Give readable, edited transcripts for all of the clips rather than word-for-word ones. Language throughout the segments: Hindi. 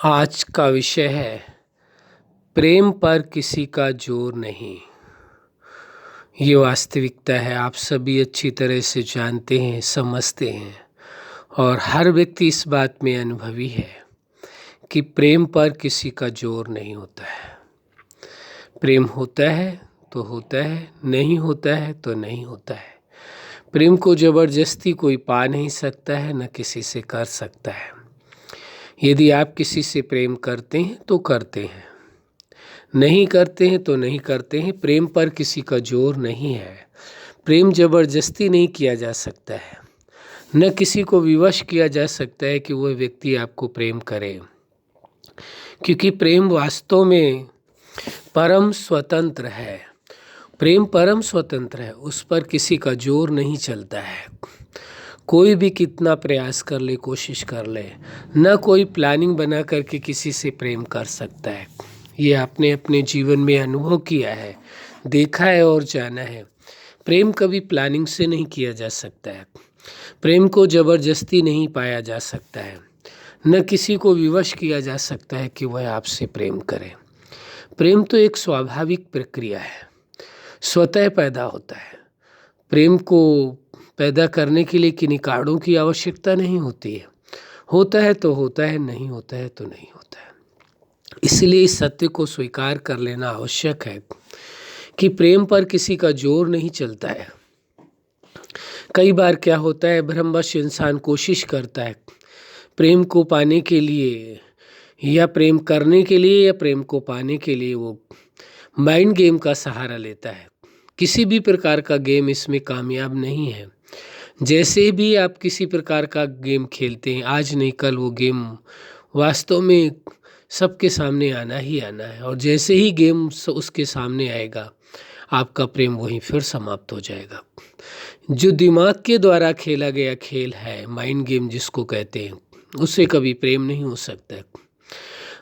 आज का विषय है प्रेम पर किसी का जोर नहीं। ये वास्तविकता है, आप सभी अच्छी तरह से जानते हैं, समझते हैं और हर व्यक्ति इस बात में अनुभवी है कि प्रेम पर किसी का जोर नहीं होता है। प्रेम होता है तो होता है, नहीं होता है तो नहीं होता है। प्रेम को ज़बरदस्ती कोई पा नहीं सकता है, न किसी से कर सकता है। यदि आप किसी से प्रेम करते हैं तो करते हैं, नहीं करते हैं तो नहीं करते हैं। प्रेम पर किसी का जोर नहीं है। प्रेम जबरदस्ती नहीं किया जा सकता है, न किसी को विवश किया जा सकता है कि वह व्यक्ति आपको प्रेम करे, क्योंकि प्रेम वास्तव में परम स्वतंत्र है। प्रेम परम स्वतंत्र है, उस पर किसी का जोर नहीं चलता है। कोई भी कितना प्रयास कर ले, कोशिश कर ले, न कोई प्लानिंग बना करके किसी से प्रेम कर सकता है। ये आपने अपने जीवन में अनुभव किया है, देखा है और जाना है। प्रेम कभी प्लानिंग से नहीं किया जा सकता है। प्रेम को ज़बरदस्ती नहीं पाया जा सकता है, न किसी को विवश किया जा सकता है कि वह आपसे प्रेम करे। प्रेम तो एक स्वाभाविक प्रक्रिया है, स्वतः पैदा होता है। प्रेम को पैदा करने के लिए किन्हीं कारणों की आवश्यकता नहीं होती है। होता है तो होता है, नहीं होता है तो नहीं होता है। इसलिए इस सत्य को स्वीकार कर लेना आवश्यक है कि प्रेम पर किसी का जोर नहीं चलता है। कई बार क्या होता है, भ्रमवश इंसान कोशिश करता है प्रेम को पाने के लिए या प्रेम करने के लिए या प्रेम को पाने के लिए वो माइंड गेम का सहारा लेता है। किसी भी प्रकार का गेम इसमें कामयाब नहीं है। जैसे भी आप किसी प्रकार का गेम खेलते हैं, आज नहीं कल वो गेम वास्तव में सबके सामने आना ही आना है, और जैसे ही गेम उसके सामने आएगा आपका प्रेम वहीं फिर समाप्त हो जाएगा। जो दिमाग के द्वारा खेला गया खेल है, माइंड गेम जिसको कहते हैं, उससे कभी प्रेम नहीं हो सकता है।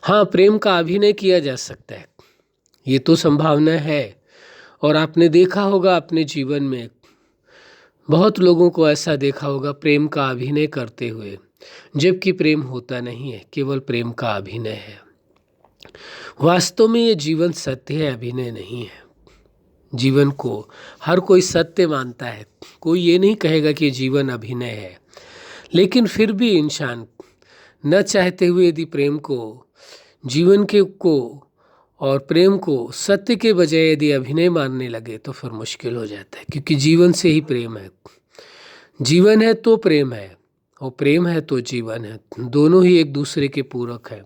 हाँ, प्रेम का अभिनय किया जा सकता है, ये तो संभावना है। और आपने देखा होगा अपने जीवन में, बहुत लोगों को ऐसा देखा होगा प्रेम का अभिनय करते हुए, जबकि प्रेम होता नहीं है, केवल प्रेम का अभिनय है। वास्तव में ये जीवन सत्य है, अभिनय नहीं है। जीवन को हर कोई सत्य मानता है, कोई ये नहीं कहेगा कि जीवन अभिनय है। लेकिन फिर भी इंसान न चाहते हुए यदि प्रेम को, जीवन के को और प्रेम को सत्य के बजाय यदि अभिनय मानने लगे तो फिर मुश्किल हो जाता है, क्योंकि जीवन से ही प्रेम है। जीवन है तो प्रेम है, और प्रेम है तो जीवन है। दोनों ही एक दूसरे के पूरक है।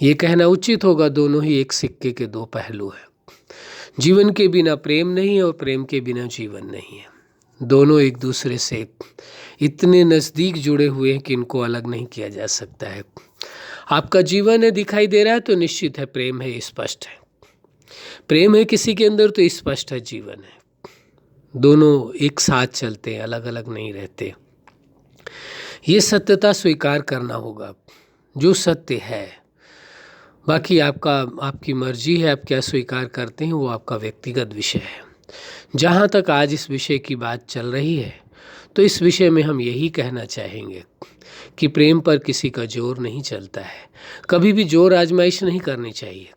ये कहना उचित होगा, दोनों ही एक सिक्के के दो पहलू हैं। जीवन के बिना प्रेम नहीं है और प्रेम के बिना जीवन नहीं है। दोनों एक दूसरे से इतने नज़दीक जुड़े हुए हैं कि इनको अलग नहीं किया जा सकता है। आपका जीवन है, दिखाई दे रहा है तो निश्चित है प्रेम है, स्पष्ट है। प्रेम है किसी के अंदर तो स्पष्ट है जीवन है। दोनों एक साथ चलते हैं, अलग अलग नहीं रहते। ये सत्यता स्वीकार करना होगा, जो सत्य है। बाकी आपकी मर्जी है, आप क्या स्वीकार करते हैं वो आपका व्यक्तिगत विषय है। जहाँ तक आज इस विषय की बात चल रही है, तो इस विषय में हम यही कहना चाहेंगे कि प्रेम पर किसी का जोर नहीं चलता है। कभी भी जोर आजमाइश नहीं करनी चाहिए।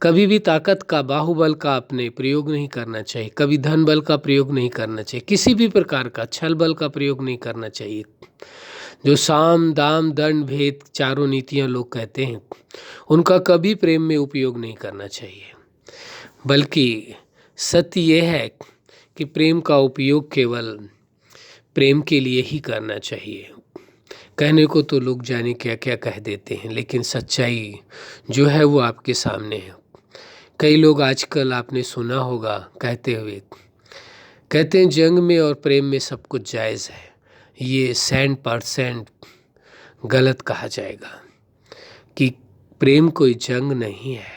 कभी भी ताकत का, बाहुबल का अपने प्रयोग नहीं करना चाहिए। कभी धन बल का प्रयोग नहीं करना चाहिए। किसी भी प्रकार का छल बल का प्रयोग नहीं करना चाहिए। जो साम दाम दंड भेद चारों नीतियां लोग कहते हैं, उनका कभी प्रेम में उपयोग नहीं करना चाहिए। बल्कि सत्य यह है कि प्रेम का उपयोग केवल प्रेम के लिए ही करना चाहिए। कहने को तो लोग जाने क्या क्या कह देते हैं, लेकिन सच्चाई जो है वो आपके सामने है। कई लोग आजकल आपने सुना होगा कहते हैं जंग में और प्रेम में सब कुछ जायज़ है। ये 100% गलत कहा जाएगा कि प्रेम कोई जंग नहीं है।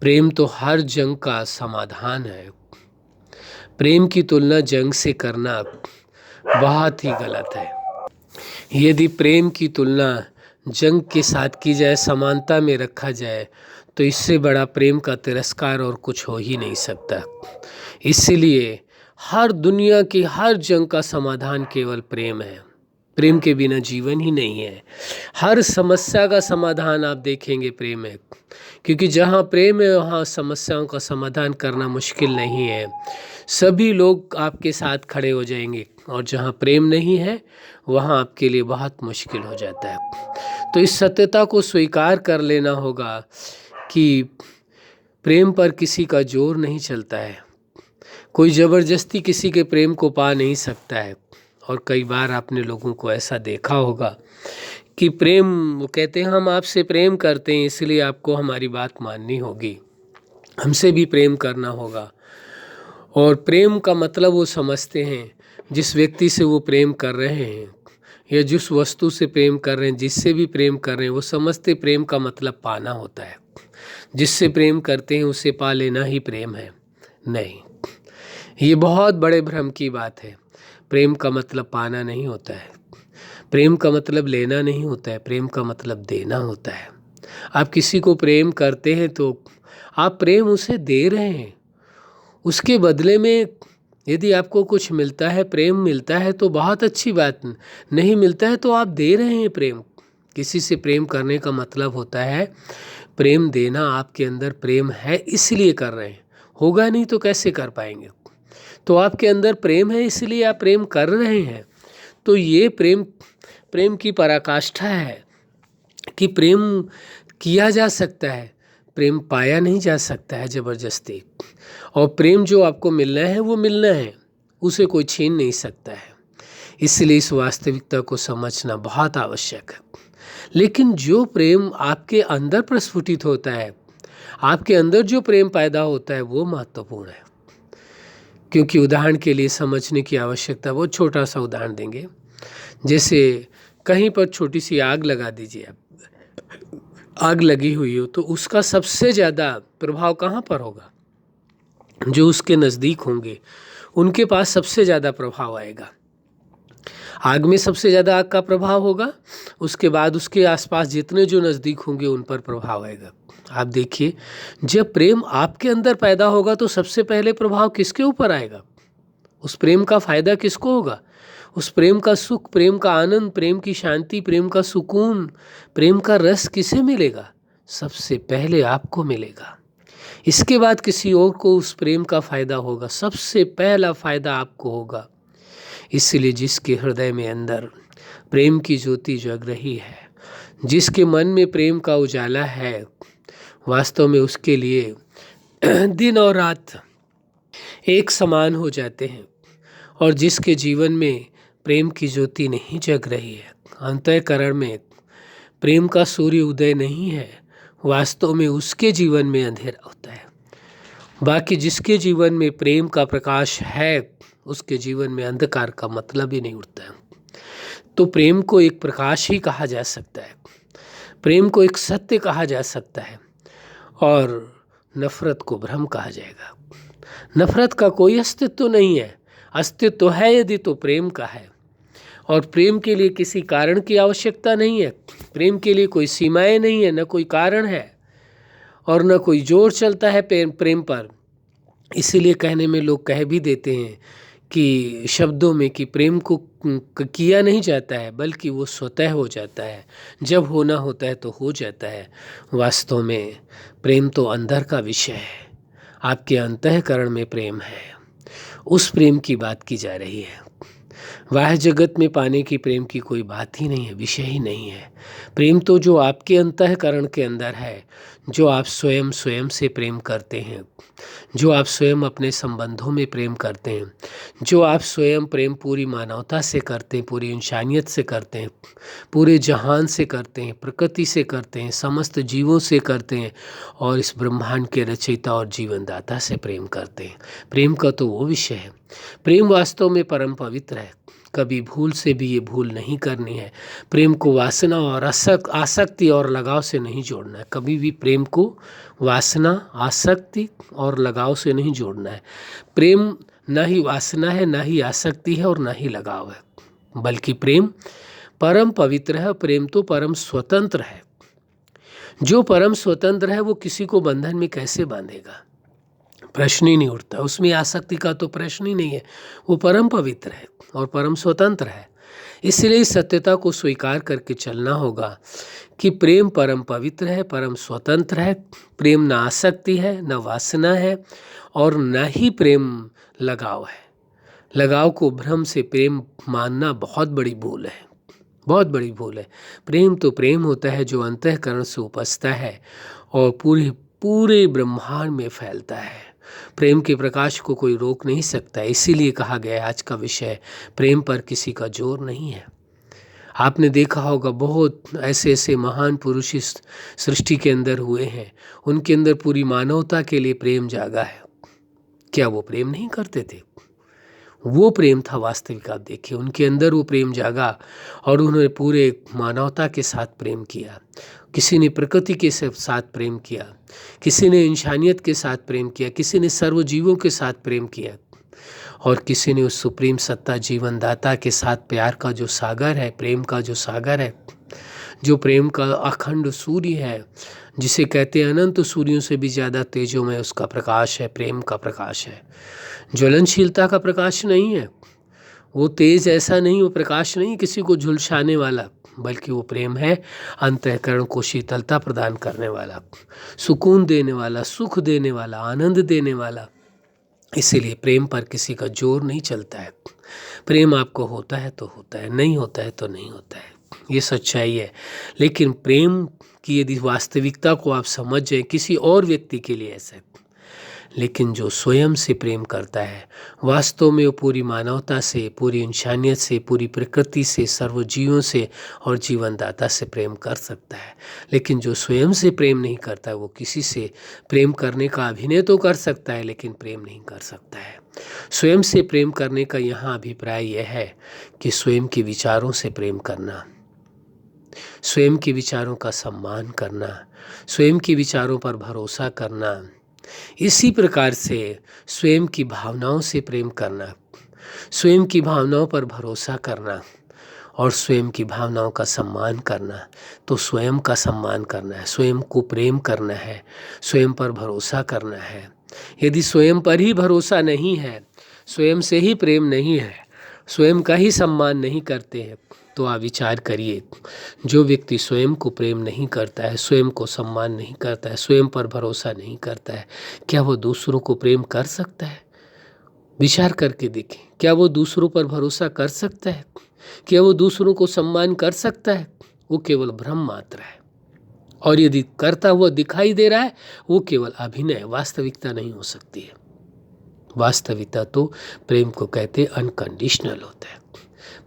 प्रेम तो हर जंग का समाधान है। प्रेम की तुलना जंग से करना बहुत ही गलत है। यदि प्रेम की तुलना जंग के साथ की जाए, समानता में रखा जाए, तो इससे बड़ा प्रेम का तिरस्कार और कुछ हो ही नहीं सकता। इसलिए हर दुनिया की हर जंग का समाधान केवल प्रेम है। प्रेम के बिना जीवन ही नहीं है। हर समस्या का समाधान आप देखेंगे प्रेम है, क्योंकि जहाँ प्रेम है वहाँ समस्याओं का समाधान करना मुश्किल नहीं है। सभी लोग आपके साथ खड़े हो जाएंगे, और जहाँ प्रेम नहीं है वहाँ आपके लिए बहुत मुश्किल हो जाता है। तो इस सत्यता को स्वीकार कर लेना होगा कि प्रेम पर किसी का जोर नहीं चलता है, कोई ज़बरदस्ती किसी के प्रेम को पा नहीं सकता है। और कई बार आपने लोगों को ऐसा देखा होगा कि प्रेम, वो कहते हैं हम आपसे प्रेम करते हैं इसलिए आपको हमारी बात माननी होगी, हमसे भी प्रेम करना होगा। और प्रेम का मतलब वो समझते हैं जिस व्यक्ति से वो प्रेम कर रहे हैं या जिस वस्तु से प्रेम कर रहे हैं, जिससे भी प्रेम कर रहे हैं, वो समझते प्रेम का मतलब पाना होता है। जिससे प्रेम करते हैं उसे पा लेना ही प्रेम है, नहीं। ये बहुत बड़े भ्रम की बात है। प्रेम का मतलब पाना नहीं होता है, प्रेम का मतलब लेना नहीं होता है, प्रेम का मतलब देना होता है। आप किसी को प्रेम करते हैं तो आप प्रेम उसे दे रहे हैं, उसके बदले में यदि आपको कुछ मिलता है, प्रेम मिलता है तो बहुत अच्छी बात, नहीं मिलता है तो आप दे रहे हैं प्रेम। किसी से प्रेम करने का मतलब होता है प्रेम देना। आपके अंदर प्रेम है इसलिए कर रहे हैं, होगा नहीं तो कैसे कर पाएंगे। तो आपके अंदर प्रेम है इसलिए आप प्रेम कर रहे हैं। तो ये प्रेम की पराकाष्ठा है कि प्रेम किया जा सकता है, प्रेम पाया नहीं जा सकता है ज़बरदस्ती। और प्रेम जो आपको मिलना है वो मिलना है, उसे कोई छीन नहीं सकता है। इसलिए इस वास्तविकता को समझना बहुत आवश्यक है। लेकिन जो प्रेम आपके अंदर प्रस्फुटित होता है, आपके अंदर जो प्रेम पैदा होता है वो महत्वपूर्ण है। क्योंकि उदाहरण के लिए समझने की आवश्यकता, बहुत छोटा सा उदाहरण देंगे। जैसे कहीं पर छोटी सी आग लगा दीजिए आप, आग लगी हुई हो तो उसका सबसे ज़्यादा प्रभाव कहाँ पर होगा? जो उसके नज़दीक होंगे उनके पास सबसे ज़्यादा प्रभाव आएगा। आग में सबसे ज़्यादा आग का प्रभाव होगा, उसके बाद उसके आसपास जितने जो नज़दीक होंगे उन पर प्रभाव आएगा। आप देखिए, जब प्रेम आपके अंदर पैदा होगा तो सबसे पहले प्रभाव किसके ऊपर आएगा? उस प्रेम का फ़ायदा किसको होगा? उस प्रेम का सुख, प्रेम का आनंद, प्रेम की शांति, प्रेम का सुकून, प्रेम का रस किसे मिलेगा? सबसे पहले आपको मिलेगा। इसके बाद किसी और को उस प्रेम का फ़ायदा होगा, सबसे पहला फ़ायदा आपको होगा। इसलिए जिसके हृदय में अंदर प्रेम की ज्योति जग रही है, जिसके मन में प्रेम का उजाला है, वास्तव में उसके लिए दिन और रात एक समान हो जाते हैं। और जिसके जीवन में प्रेम की ज्योति नहीं जग रही है, अंतःकरण में प्रेम का सूर्य उदय नहीं है, वास्तव में उसके जीवन में अंधेरा होता है। बाकी जिसके जीवन में प्रेम का प्रकाश है, उसके जीवन में अंधकार का मतलब ही नहीं उठता है। तो प्रेम को एक प्रकाश ही कहा जा सकता है, प्रेम को एक सत्य कहा जा सकता है, और नफरत को भ्रम कहा जाएगा। नफरत का कोई अस्तित्व नहीं है, अस्तित्व है यदि तो प्रेम का है। और प्रेम के लिए किसी कारण की आवश्यकता नहीं है, प्रेम के लिए कोई सीमाएं नहीं है, न कोई कारण है और न कोई जोर चलता है प्रेम पर। इसीलिए कहने में लोग कह भी देते हैं कि शब्दों में कि प्रेम को किया नहीं जाता है, बल्कि वो स्वतः हो जाता है, जब होना होता है तो हो जाता है। वास्तव में प्रेम तो अंदर का विषय है, आपके अंतःकरण में प्रेम है, उस प्रेम की बात की जा रही है। बाह्य जगत में पाने की प्रेम की कोई बात ही नहीं है, विषय ही नहीं है। प्रेम तो जो आपके अंतःकरण के अंदर है, जो आप स्वयं से प्रेम करते हैं, जो आप स्वयं अपने संबंधों में प्रेम करते हैं, जो आप स्वयं प्रेम पूरी मानवता से करते हैं, पूरी इंसानियत से करते हैं, पूरे जहान से करते हैं, प्रकृति से करते हैं, समस्त जीवों से करते हैं, और इस ब्रह्मांड के रचयिता और जीवनदाता से प्रेम करते हैं। प्रेम का तो वो विषय है। प्रेम वास्तव में परम पवित्र है, कभी भूल से भी ये भूल नहीं करनी है। प्रेम को वासना और आसक्ति और लगाव से नहीं जोड़ना है, कभी भी प्रेम को वासना, आसक्ति और लगाव से नहीं जोड़ना है। प्रेम ना ही वासना है, ना ही आसक्ति है और ना ही लगाव है, बल्कि प्रेम परम पवित्र है। प्रेम तो परम स्वतंत्र है। जो परम स्वतंत्र है वो किसी को बंधन में कैसे बांधेगा? प्रश्न ही नहीं उठता, उसमें आसक्ति का तो प्रश्न ही नहीं है। वो परम पवित्र है और परम स्वतंत्र है। इसलिए इस सत्यता को स्वीकार करके चलना होगा कि प्रेम परम पवित्र है, परम स्वतंत्र है। प्रेम न आसक्ति है, न वासना है, और न ही प्रेम लगाव है। लगाव को भ्रम से प्रेम मानना बहुत बड़ी भूल है, बहुत बड़ी भूल है। प्रेम तो प्रेम होता है जो अंतःकरण से उपजता है और पूरे पूरे ब्रह्मांड में फैलता है। प्रेम के प्रकाश को कोई रोक नहीं सकता। इसीलिए कहा गया है, आज का विषय, प्रेम पर किसी का जोर नहीं है। आपने देखा होगा बहुत ऐसे ऐसे महान पुरुष इस सृष्टि के अंदर हुए हैं, उनके अंदर पूरी मानवता के लिए प्रेम जागा है। क्या वो प्रेम नहीं करते थे? वो प्रेम था वास्तविक। आप देखिए, उनके अंदर वो प्रेम जागा और उन्होंने पूरे मानवता के साथ प्रेम किया। किसी ने प्रकृति के साथ प्रेम किया, किसी ने इंसानियत के साथ प्रेम किया, किसी ने सर्वजीवों के साथ प्रेम किया, और किसी ने उस सुप्रीम सत्ता जीवन दाता के साथ प्यार का जो सागर है, प्रेम का जो सागर है, जो प्रेम का अखंड सूर्य है, जिसे कहते हैं अनंत सूर्यों से भी ज़्यादा तेजों में उसका प्रकाश है, प्रेम का प्रकाश है। ज्वलनशीलता का प्रकाश नहीं है, वो तेज ऐसा नहीं, वो प्रकाश नहीं किसी को झुलसाने वाला, बल्कि वो प्रेम है अंतःकरण को शीतलता प्रदान करने वाला, सुकून देने वाला, सुख देने वाला, आनंद देने वाला। इसीलिए प्रेम पर किसी का जोर नहीं चलता है। प्रेम आपको होता है तो होता है, नहीं होता है तो नहीं होता है, ये सच्चाई है। लेकिन प्रेम की यदि वास्तविकता को आप समझ जाए, किसी और व्यक्ति के लिए ऐसा है, लेकिन जो स्वयं से प्रेम करता है, वास्तव में वो पूरी मानवता से, पूरी इंसानियत से, पूरी प्रकृति से, सर्वजीवों से और जीवनदाता से प्रेम कर सकता है। लेकिन जो स्वयं से प्रेम नहीं करता, वो किसी से प्रेम करने का अभिनय तो कर सकता है, लेकिन प्रेम नहीं कर सकता है। स्वयं से प्रेम करने का यहाँ अभिप्राय यह है कि स्वयं के विचारों से प्रेम करना, स्वयं के विचारों का सम्मान करना, स्वयं के विचारों पर भरोसा करना। इसी प्रकार से स्वयं की भावनाओं से प्रेम करना, स्वयं की भावनाओं पर भरोसा करना और स्वयं की भावनाओं का सम्मान करना। तो स्वयं का सम्मान करना है, स्वयं को प्रेम करना है, स्वयं पर भरोसा करना है। यदि स्वयं पर ही भरोसा नहीं है, स्वयं से ही प्रेम नहीं है, स्वयं का ही सम्मान नहीं करते हैं, तो आप विचार करिए, जो व्यक्ति स्वयं को प्रेम नहीं करता है, स्वयं को सम्मान नहीं करता है, स्वयं पर भरोसा नहीं करता है, क्या वो दूसरों को प्रेम कर सकता है? विचार करके देखें, क्या वो दूसरों पर भरोसा कर सकता है? क्या वो दूसरों को सम्मान कर सकता है? वो केवल भ्रम मात्र है। और यदि करता हुआ दिखाई दे रहा है, वो केवल अभिनय, वास्तविकता नहीं हो सकती है। वास्तविकता तो प्रेम को कहते अनकंडीशनल होता है।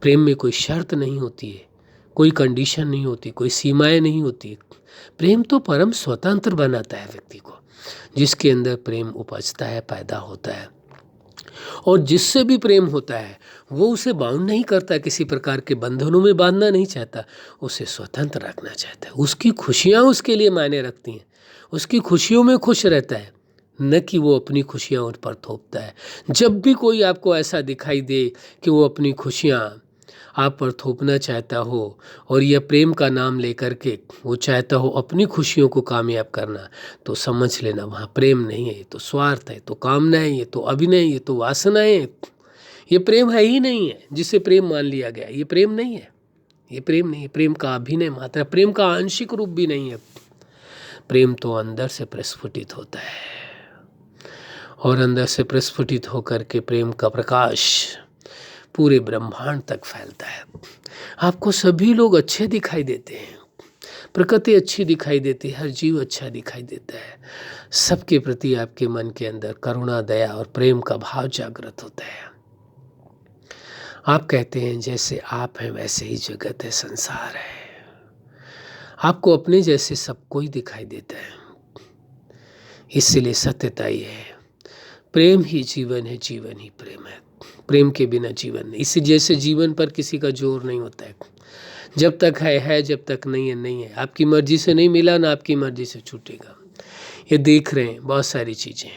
प्रेम में कोई शर्त नहीं होती है, कोई कंडीशन नहीं होती, कोई सीमाएं नहीं होती। प्रेम तो परम स्वतंत्र बनाता है व्यक्ति को, जिसके अंदर प्रेम उपजता है, पैदा होता है। और जिससे भी प्रेम होता है वो उसे बाउंड नहीं करता, किसी प्रकार के बंधनों में बांधना नहीं चाहता, उसे स्वतंत्र रखना चाहता है। उसकी खुशियाँ उसके लिए मायने रखती हैं, उसकी खुशियों में खुश रहता है, न कि वो अपनी खुशियाँ उन पर थोपता है। जब भी कोई आपको ऐसा दिखाई दे कि वो अपनी खुशियाँ आप पर थोपना चाहता हो और यह प्रेम का नाम लेकर के वो चाहता हो अपनी खुशियों को कामयाब करना, तो समझ लेना वहाँ प्रेम नहीं है, ये तो स्वार्थ है, तो कामना है, ये तो अभिनय, ये तो वासना है। ये प्रेम है ही नहीं है जिसे प्रेम मान लिया गया। ये प्रेम नहीं है, ये प्रेम नहीं है, प्रेम का अभिनय मात्र है, प्रेम का आंशिक रूप भी नहीं है। प्रेम तो अंदर से प्रस्फुटित होता है और अंदर से प्रस्फुटित होकर के प्रेम का प्रकाश पूरे ब्रह्मांड तक फैलता है। आपको सभी लोग अच्छे दिखाई देते हैं, प्रकृति अच्छी दिखाई देती है, हर जीव अच्छा दिखाई देता है। सबके प्रति आपके मन के अंदर करुणा, दया और प्रेम का भाव जागृत होता है। आप कहते हैं जैसे आप हैं वैसे ही जगत है, संसार है। आपको अपने जैसे सब कोई दिखाई देता है। इसलिए सत्यता ये है, प्रेम ही जीवन है, जीवन ही प्रेम है। प्रेम के बिना जीवन नहीं। इसी जैसे जीवन पर किसी का जोर नहीं होता है। जब तक है, जब तक नहीं है, नहीं है। आपकी मर्जी से नहीं मिला, ना आपकी मर्जी से छूटेगा। ये देख रहे हैं बहुत सारी चीज़ें।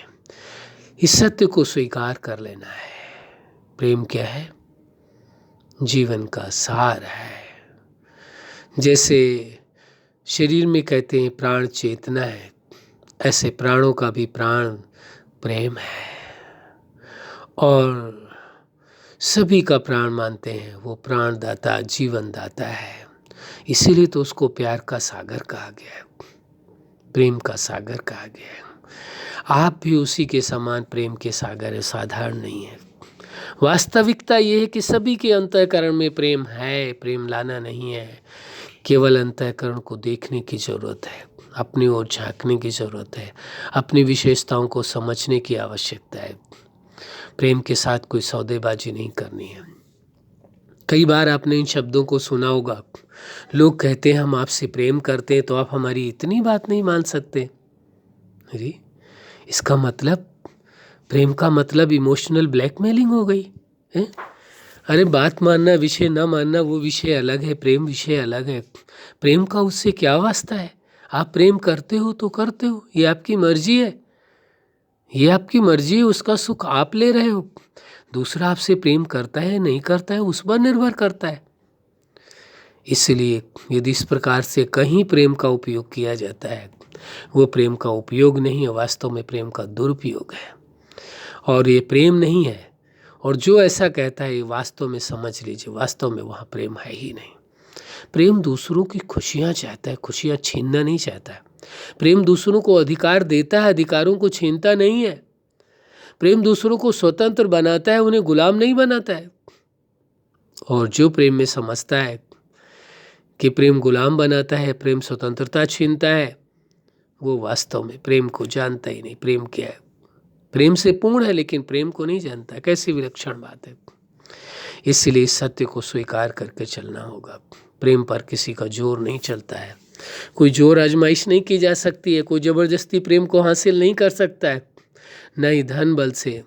इस सत्य को स्वीकार कर लेना है। प्रेम क्या है? जीवन का सार है। जैसे शरीर में कहते हैं प्राण चेतना है, ऐसे प्राणों का भी प्राण प्रेम है। और सभी का प्राण मानते हैं। वो प्राणदाता, जीवन दाता है, इसीलिए तो उसको प्यार का सागर कहा गया है, प्रेम का सागर कहा गया है। आप भी उसी के समान प्रेम के सागर है, साधारण नहीं है। वास्तविकता ये है कि सभी के अंतःकरण में प्रेम है, प्रेम लाना नहीं है। केवल अंतःकरण को देखने की ज़रूरत है, अपनी ओर झांकने की ज़रूरत है, अपनी विशेषताओं को समझने की आवश्यकता है। प्रेम के साथ कोई सौदेबाजी नहीं करनी है। कई बार आपने इन शब्दों को सुना होगा, लोग कहते हैं हम आपसे प्रेम करते हैं तो आप हमारी इतनी बात नहीं मान सकते। अरे इसका मतलब, प्रेम का मतलब इमोशनल ब्लैकमेलिंग हो गई है। अरे बात मानना, विषय ना मानना वो विषय अलग है, प्रेम विषय अलग है। प्रेम का उससे क्या वास्ता है? आप प्रेम करते हो तो करते हो, ये आपकी मर्जी है, ये आपकी मर्जी है, उसका सुख आप ले रहे हो। दूसरा आपसे प्रेम करता है नहीं करता है उस पर निर्भर करता है। इसलिए यदि इस प्रकार से कहीं प्रेम का उपयोग किया जाता है, वो प्रेम का उपयोग नहीं है, वास्तव में प्रेम का दुरुपयोग है, और ये प्रेम नहीं है। और जो ऐसा कहता है, ये वास्तव में समझ लीजिए, वास्तव में वहाँ प्रेम है ही नहीं। प्रेम दूसरों की खुशियाँ चाहता है, खुशियाँ छीनना नहीं चाहता है। प्रेम दूसरों को अधिकार देता है, अधिकारों को छीनता नहीं है। प्रेम दूसरों को स्वतंत्र बनाता है, उन्हें गुलाम नहीं बनाता है। और जो प्रेम में समझता है कि प्रेम गुलाम बनाता है, प्रेम स्वतंत्रता छीनता है, वो वास्तव में प्रेम को जानता ही नहीं। प्रेम क्या है? प्रेम से पूर्ण है लेकिन प्रेम को नहीं जानता। कैसी विलक्षण बात है। इसलिए इस सत्य को स्वीकार करके चलना होगा। प्रेम पर किसी का जोर नहीं चलता है, कोई जोर आजमाइश नहीं की जा सकती है, कोई ज़बरदस्ती प्रेम को हासिल नहीं कर सकता है, न ही धन बल से,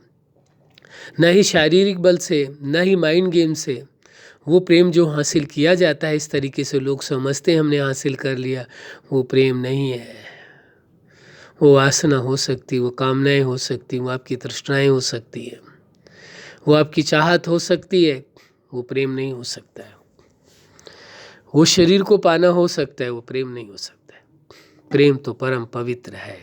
न ही शारीरिक बल से, न ही माइंड गेम से। वो प्रेम जो हासिल किया जाता है, इस तरीके से लोग समझते हैं हमने हासिल कर लिया, वो प्रेम नहीं है। वो वासना हो सकती, वो कामनाएं हो सकती, वो आपकी तृष्णाएं हो सकती है, वो आपकी चाहत हो सकती है, वो प्रेम नहीं हो सकता है। वो शरीर को पाना हो सकता है, वो प्रेम नहीं हो सकता है। प्रेम तो परम पवित्र है।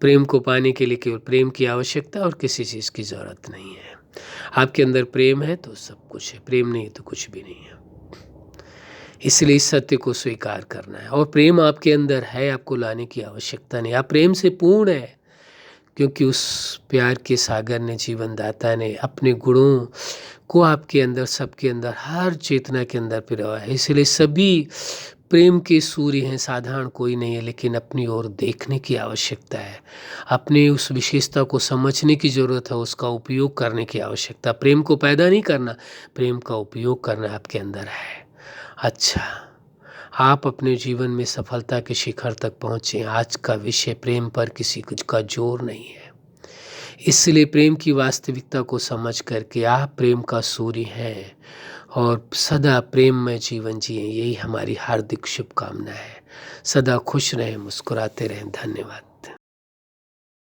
प्रेम को पाने के लिए केवल प्रेम की आवश्यकता और किसी चीज़ की ज़रूरत नहीं है। आपके अंदर प्रेम है तो सब कुछ है, प्रेम नहीं तो कुछ भी नहीं है। इसलिए इस सत्य को स्वीकार करना है। और प्रेम आपके अंदर है, आपको लाने की आवश्यकता नहीं। आप प्रेम से पूर्ण है, क्योंकि उस प्यार के सागर ने, जीवनदाता ने अपने गुणों को आपके अंदर, सबके अंदर, हर चेतना के अंदर पिरोया है। इसलिए सभी प्रेम के सूर्य हैं, साधारण कोई नहीं है। लेकिन अपनी ओर देखने की आवश्यकता है, अपनी उस विशेषता को समझने की ज़रूरत है, उसका उपयोग करने की आवश्यकता। प्रेम को पैदा नहीं करना, प्रेम का उपयोग करना आपके अंदर है। अच्छा, आप अपने जीवन में सफलता के शिखर तक पहुँचे। आज का विषय प्रेम पर किसी कुछ का जोर नहीं है। इसलिए प्रेम की वास्तविकता को समझ करके आप प्रेम का सूर्य हैं और सदा प्रेम में जीवन जिए, यही हमारी हार्दिक शुभकामना है। सदा खुश रहें, मुस्कुराते रहें। धन्यवाद।